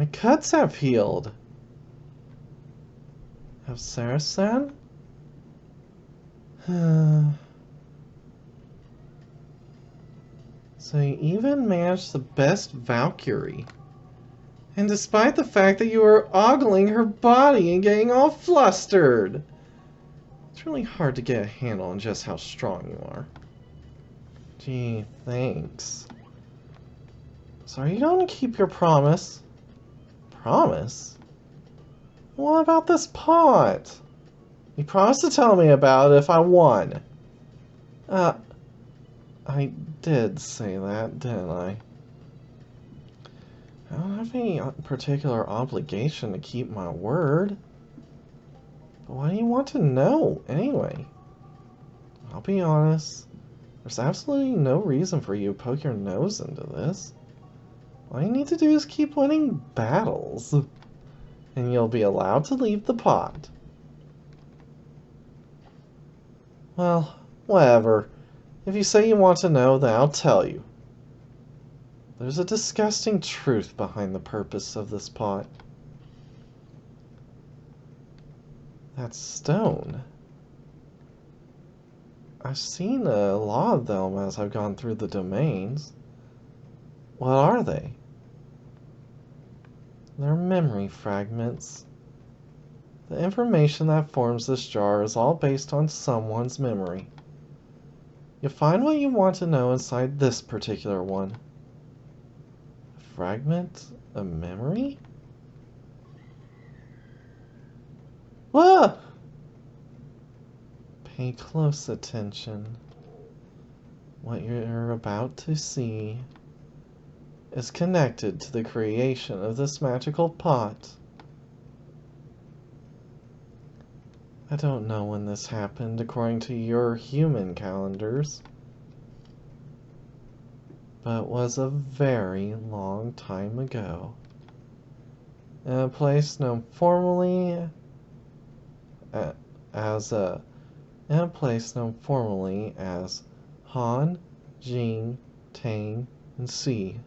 My cuts have healed. Have Saracen? So you even managed the best Valkyrie. And despite the fact that you were ogling her body and getting all flustered. It's really hard to get a handle on just how strong you are. Gee, thanks. So are you going to keep your promise? Promise? What about this pot? You promised to tell me about it if I won. I did say that, didn't I? I don't have any particular obligation to keep my word. But why do you want to know, anyway? I'll be honest. There's absolutely no reason for you to poke your nose into this. All you need to do is keep winning battles. And you'll be allowed to leave the pot. Well, whatever. If you say you want to know, then I'll tell you. There's a disgusting truth behind the purpose of this pot. That stone. I've seen a lot of them as I've gone through the domains. What are they? They're memory fragments. The information that forms this jar is all based on someone's memory. You'll find what you want to know inside this particular one. A fragment of memory? Ah! Pay close attention. What you're about to see is connected to the creation of this magical pot. I don't know when this happened according to your human calendars, but it was a very long time ago, in a place known formally as Han, Jing, Tang, and Si.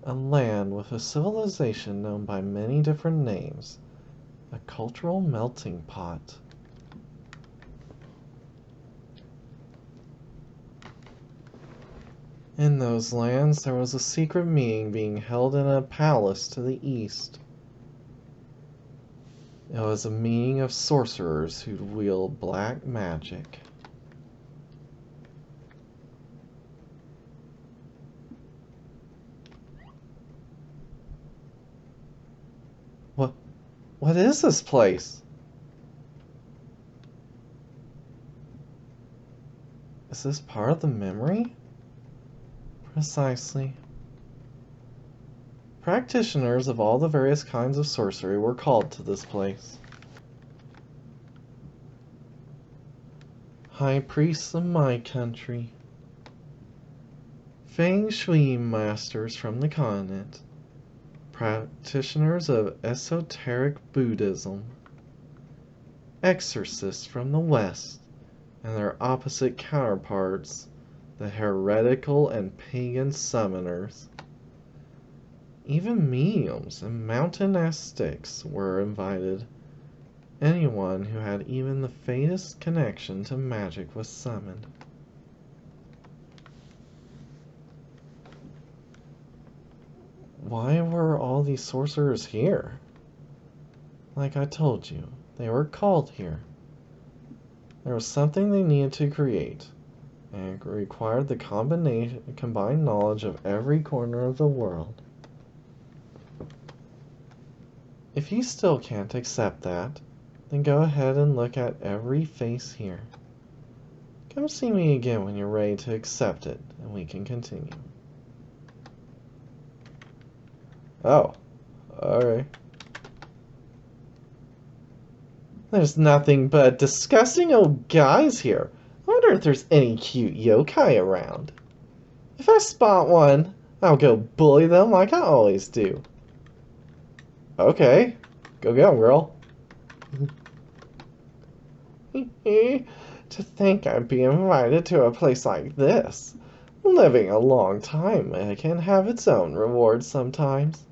A land with a civilization known by many different names. A cultural melting pot. In those lands, there was a secret meeting being held in a palace to the east. It was a meeting of sorcerers who'd wield black magic. What is this place? Is this part of the memory? Precisely. Practitioners of all the various kinds of sorcery were called to this place. High priests of my country. Feng Shui masters from the continent. Practitioners of esoteric Buddhism, exorcists from the West, and their opposite counterparts, the heretical and pagan summoners. Even mediums and mountain mystics were invited. Anyone who had even the faintest connection to magic was summoned. Why were all these sorcerers here? Like I told you, they were called here. There was something they needed to create, and it required the combined knowledge of every corner of the world. If you still can't accept that, then go ahead and look at every face here. Come see me again when you're ready to accept it, and we can continue. Oh, alright. There's nothing but disgusting old guys here. I wonder if there's any cute yokai around. If I spot one, I'll go bully them like I always do. Okay, go get 'em, girl. To think I'd be invited to a place like this. Living a long time can have its own rewards sometimes.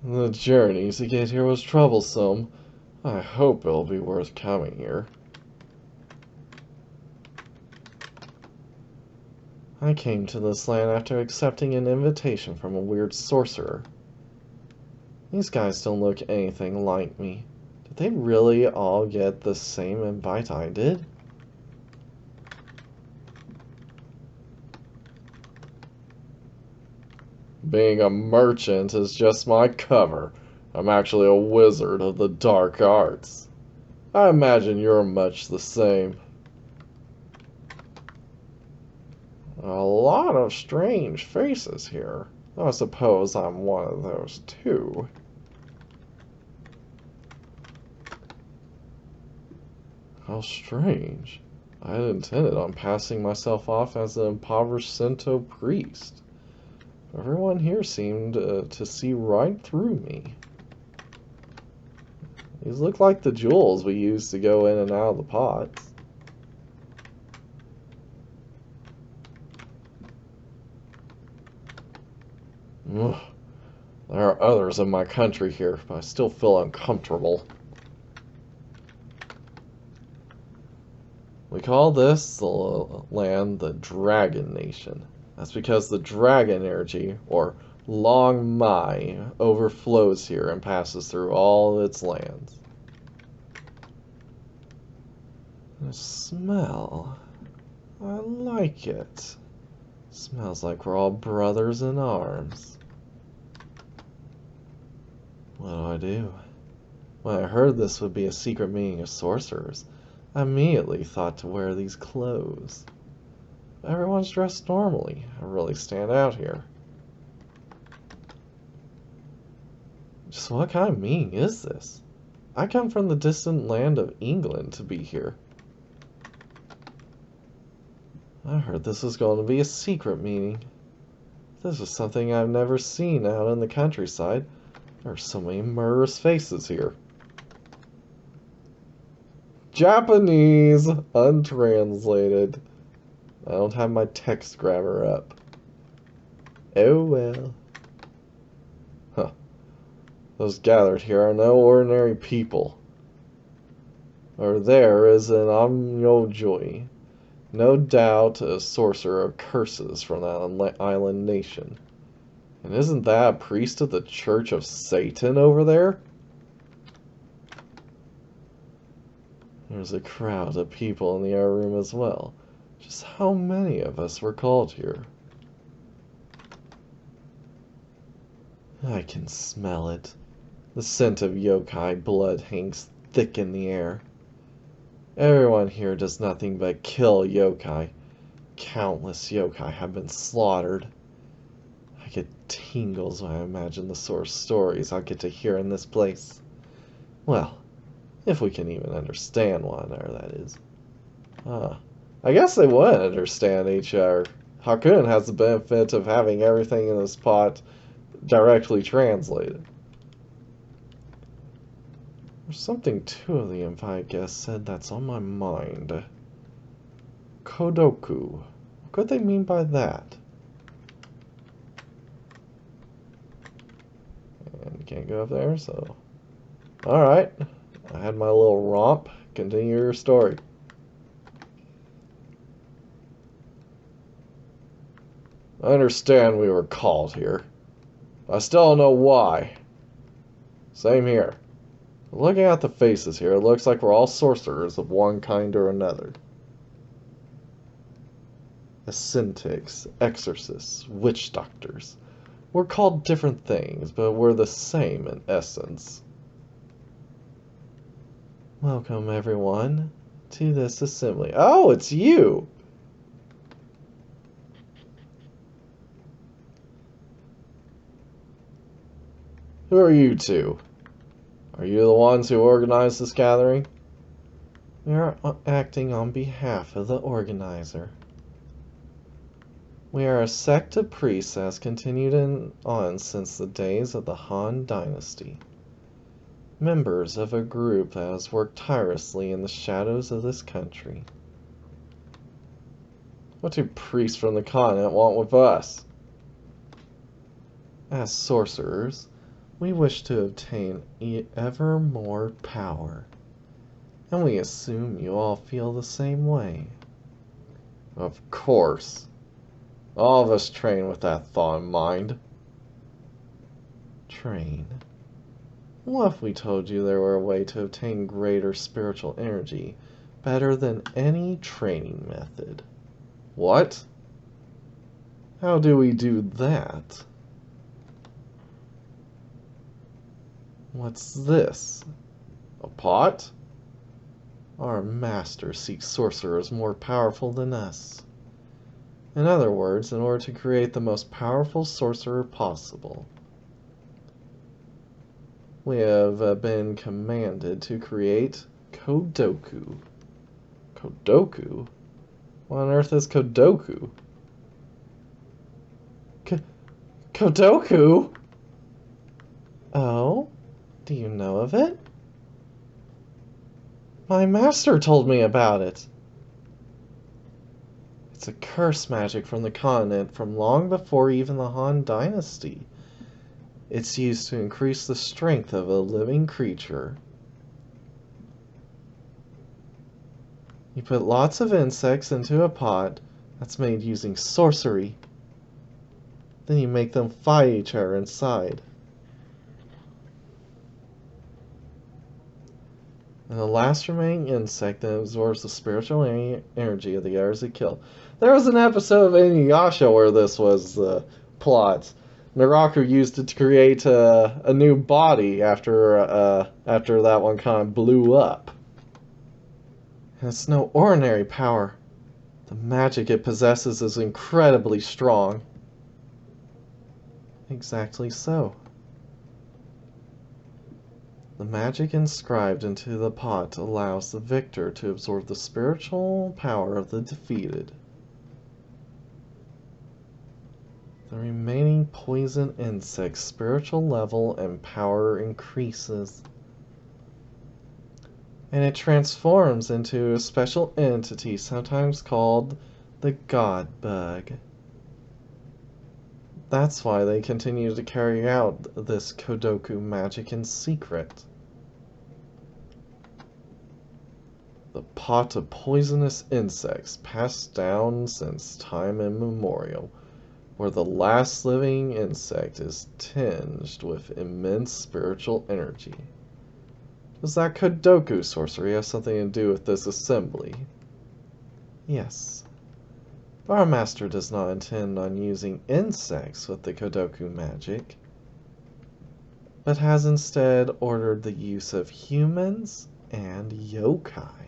The journey to get here was troublesome. I hope it'll be worth coming here. I came to this land after accepting an invitation from a weird sorcerer. These guys don't look anything like me. Did they really all get the same invite I did? Being a merchant is just my cover. I'm actually a wizard of the dark arts. I imagine you're much the same. A lot of strange faces here. I suppose I'm one of those too. How strange. I had intended on passing myself off as an impoverished Shinto priest. Everyone here seemed to see right through me. These look like the jewels we used to go in and out of the pots. Ugh. There are others in my country here, but I still feel uncomfortable. We call this the land the Dragon Nation. That's because the dragon energy, or Long Mai, overflows here and passes through all of its lands. The smell. I like it. Smells like we're all brothers in arms. What do? When I heard this would be a secret meeting of sorcerers, I immediately thought to wear these clothes. Everyone's dressed normally. I really stand out here. Just what kind of meeting is this? I come from the distant land of England to be here. I heard this was going to be a secret meeting. This is something I've never seen out in the countryside. There are so many murderous faces here. Japanese, untranslated. I don't have my text grabber up. Oh well. Huh. Those gathered here are no ordinary people. Or there is an Amyojoi. No doubt a sorcerer of curses from that island nation. And isn't that a priest of the Church of Satan over there? There's a crowd of people in the other room as well. Just how many of us were called here? I can smell it. The scent of yokai blood hangs thick in the air. Everyone here does nothing but kill yokai. Countless yokai have been slaughtered. I get tingles when I imagine the sort of stories I'll get to hear in this place. Well, if we can even understand one another, that is. I guess they would understand each other. Hakun has the benefit of having everything in this pot directly translated. There's something two of the invite guests said that's on my mind. Kodoku. What could they mean by that? And you can't go up there, so... Alright. I had my little romp. Continue your story. I understand we were called here. I still don't know why. Same here. Looking at the faces here, it looks like we're all sorcerers of one kind or another. Ascetics, exorcists, witch doctors. We're called different things, but we're the same in essence. Welcome, everyone, to this assembly. Oh, it's you! Who are you two? Are you the ones who organized this gathering? We are acting on behalf of the organizer. We are a sect of priests that has continued on since the days of the Han Dynasty. Members of a group that has worked tirelessly in the shadows of this country. What do priests from the continent want with us? As sorcerers, we wish to obtain ever more power. And we assume you all feel the same way. Of course. All of us train with that thought in mind. Train? What if we told you there were a way to obtain greater spiritual energy, better than any training method? What? How do we do that? What's this? A pot? Our master seeks sorcerers more powerful than us. In other words, in order to create the most powerful sorcerer possible, we have been commanded to create Kodoku. Kodoku? What on earth is Kodoku? Kodoku? Oh? Do you know of it? My master told me about it. It's a curse magic from the continent from long before even the Han Dynasty. It's used to increase the strength of a living creature. You put lots of insects into a pot that's made using sorcery. Then you make them fight each other inside. And the last remaining insect then absorbs the spiritual energy of the others it killed. There was an episode of Inuyasha where this was the plot. Naraku used it to create a new body after that one kind of blew up. And it's no ordinary power. The magic it possesses is incredibly strong. Exactly so. The magic inscribed into the pot allows the victor to absorb the spiritual power of the defeated. The remaining poison insect's spiritual level and power increases, and it transforms into a special entity sometimes called the God Bug. That's why they continue to carry out this Kodoku magic in secret. The pot of poisonous insects passed down since time immemorial, where the last living insect is tinged with immense spiritual energy. Does that Kodoku sorcery have something to do with this assembly? Yes. Our master does not intend on using insects with the Kodoku magic, but has instead ordered the use of humans and yokai.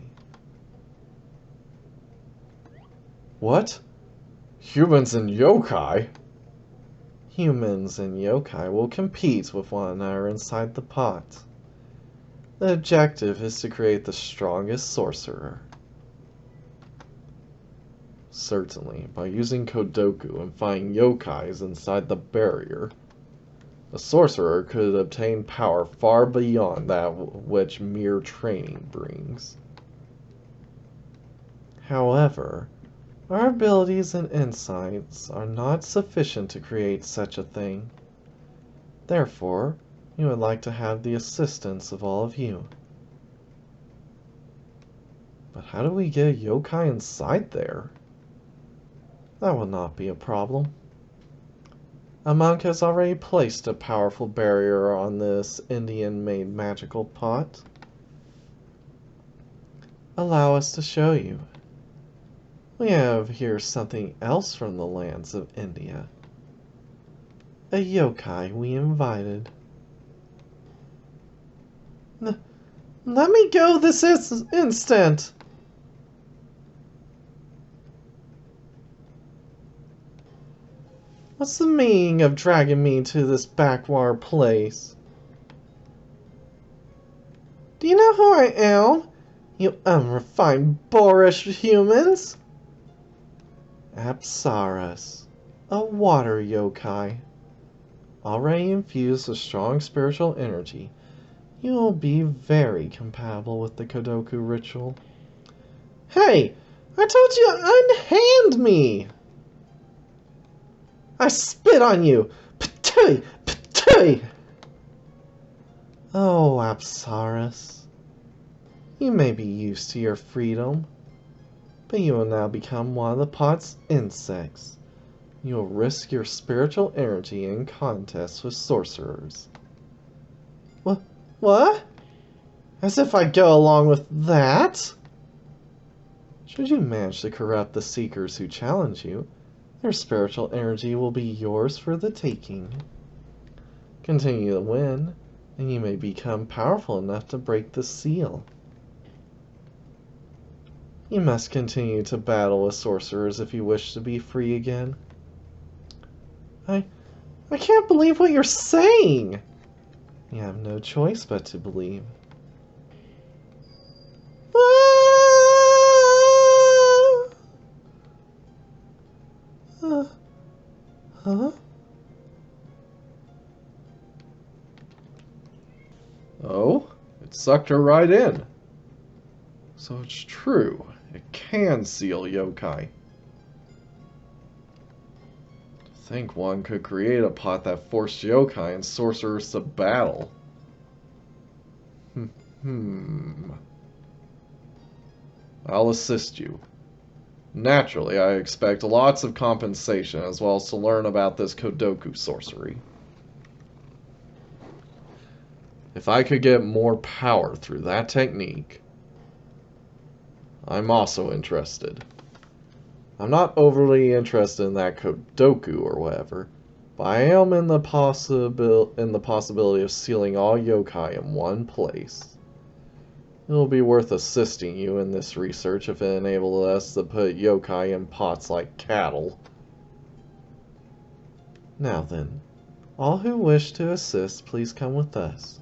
What? Humans and yokai? Humans and yokai will compete with one another inside the pot. The objective is to create the strongest sorcerer. Certainly, by using Kodoku and finding yokais inside the barrier, a sorcerer could obtain power far beyond that which mere training brings. However, our abilities and insights are not sufficient to create such a thing. Therefore, we would like to have the assistance of all of you. But how do we get a yokai inside there? That will not be a problem. A monk has already placed a powerful barrier on this Indian-made magical pot. Allow us to show you. We have here something else from the lands of India. A yokai we invited. Let me go this instant! What's the meaning of dragging me to this backwater place? Do you know who I am, you unrefined, boorish humans? Apsaras, a water yokai. Already infused with strong spiritual energy, you will be very compatible with the Kodoku ritual. Hey! I told you, unhand me! I spit on you! Patooey! Patooey! Oh, Apsaris. You may be used to your freedom, but you will now become one of the pot's insects. You will risk your spiritual energy in contests with sorcerers. What? As if I'd go along with that? Should you manage to corrupt the seekers who challenge you, their spiritual energy will be yours for the taking. Continue to win, and you may become powerful enough to break the seal. You must continue to battle with sorcerers if you wish to be free again. I can't believe what you're saying! You have no choice but to believe. Huh? Oh, it sucked her right in. So it's true. It can seal yokai. To think one could create a pot that forced yokai and sorcerers to battle. I'll assist you. Naturally, I expect lots of compensation as well as to learn about this Kodoku sorcery. If I could get more power through that technique, I'm also interested. I'm not overly interested in that Kodoku or whatever, but I am in the possibility of sealing all yokai in one place. It will be worth assisting you in this research if it enables us to put yokai in pots like cattle. Now then, all who wish to assist, please come with us.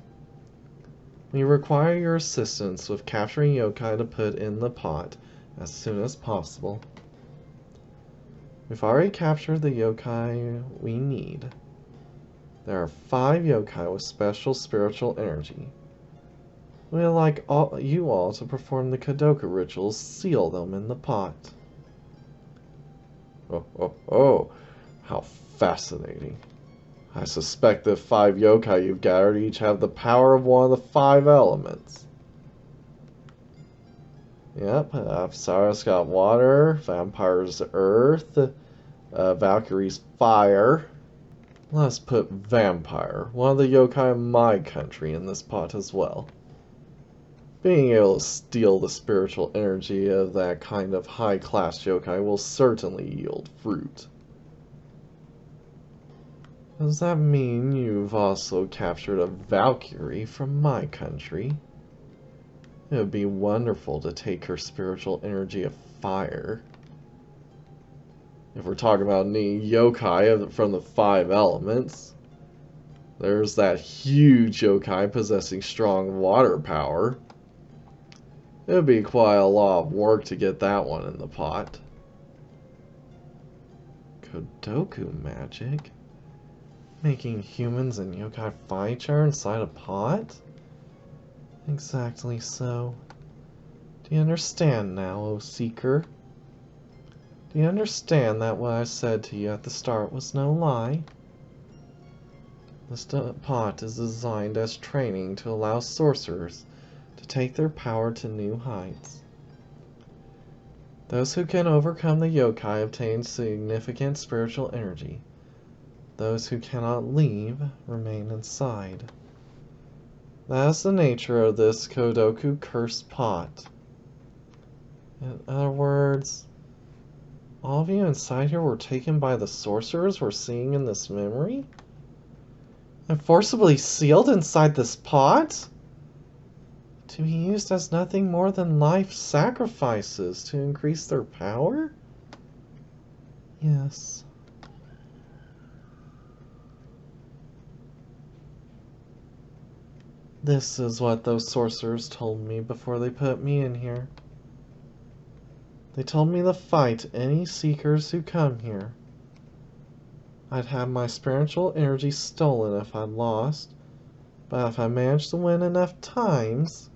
We require your assistance with capturing yokai to put in the pot as soon as possible. We've already captured the yokai we need. There are 5 yokai with special spiritual energy. We would like you all to perform the Kodoku rituals, seal them in the pot. Oh, how fascinating. I suspect the 5 yokai you've gathered each have the power of one of the 5 elements. Yep, Apsaris got water, Vampire's earth, Valkyrie's fire. Let's put Vampire, one of the yokai of my country, in this pot as well. Being able to steal the spiritual energy of that kind of high-class yokai will certainly yield fruit. Does that mean you've also captured a Valkyrie from my country? It would be wonderful to take her spiritual energy of fire. If we're talking about needing yokai from the 5 elements, there's that huge yokai possessing strong water power. It would be quite a lot of work to get that one in the pot. Kodoku magic? Making humans and yokai fight each other inside a pot? Exactly so. Do you understand now, O Seeker? Do you understand that what I said to you at the start was no lie? This pot is designed as training to allow sorcerers to take their power to new heights. Those who can overcome the yokai obtain significant spiritual energy. Those who cannot leave remain inside. That is the nature of this Kodoku cursed pot. In other words, all of you inside here were taken by the sorcerers we're seeing in this memory? And forcibly sealed inside this pot? To be used as nothing more than life sacrifices to increase their power? Yes. This is what those sorcerers told me before they put me in here. They told me to fight any seekers who come here. I'd have my spiritual energy stolen if I lost, but if I managed to win enough times,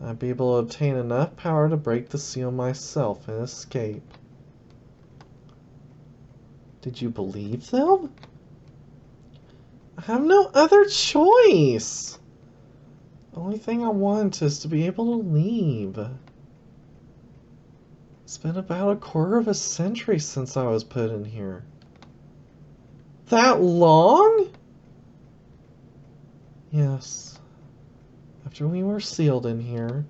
I'd be able to obtain enough power to break the seal myself and escape. Did you believe them? I have no other choice! The only thing I want is to be able to leave. It's been about a quarter of a century since I was put in here. That long? Yes. After we were sealed in here,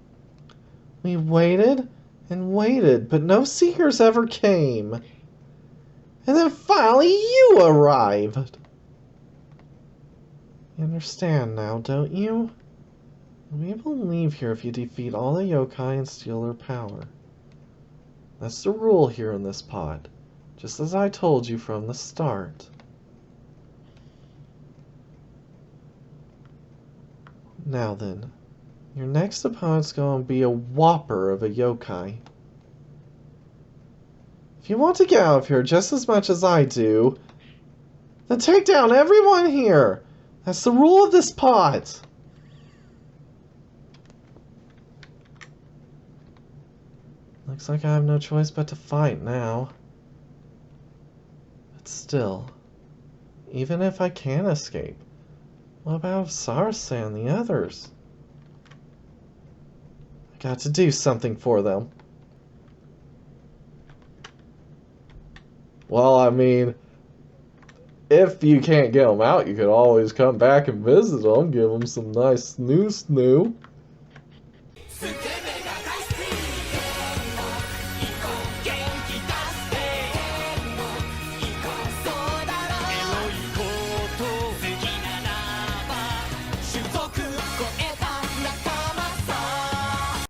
we waited and waited, but no seekers ever came. And then finally you arrived. You understand now, don't you? You'll be able to leave here if you defeat all the yokai and steal their power. That's the rule here in this pod, just as I told you from the start. Now then, your next opponent's going to be a whopper of a yokai. If you want to get out of here just as much as I do, then take down everyone here! That's the rule of this pod! Looks like I have no choice but to fight now. But still, even if I can escape, what about Sarse and the others? I got to do something for them. Well, I mean, if you can't get them out, you could always come back and visit them, give them some nice snoo.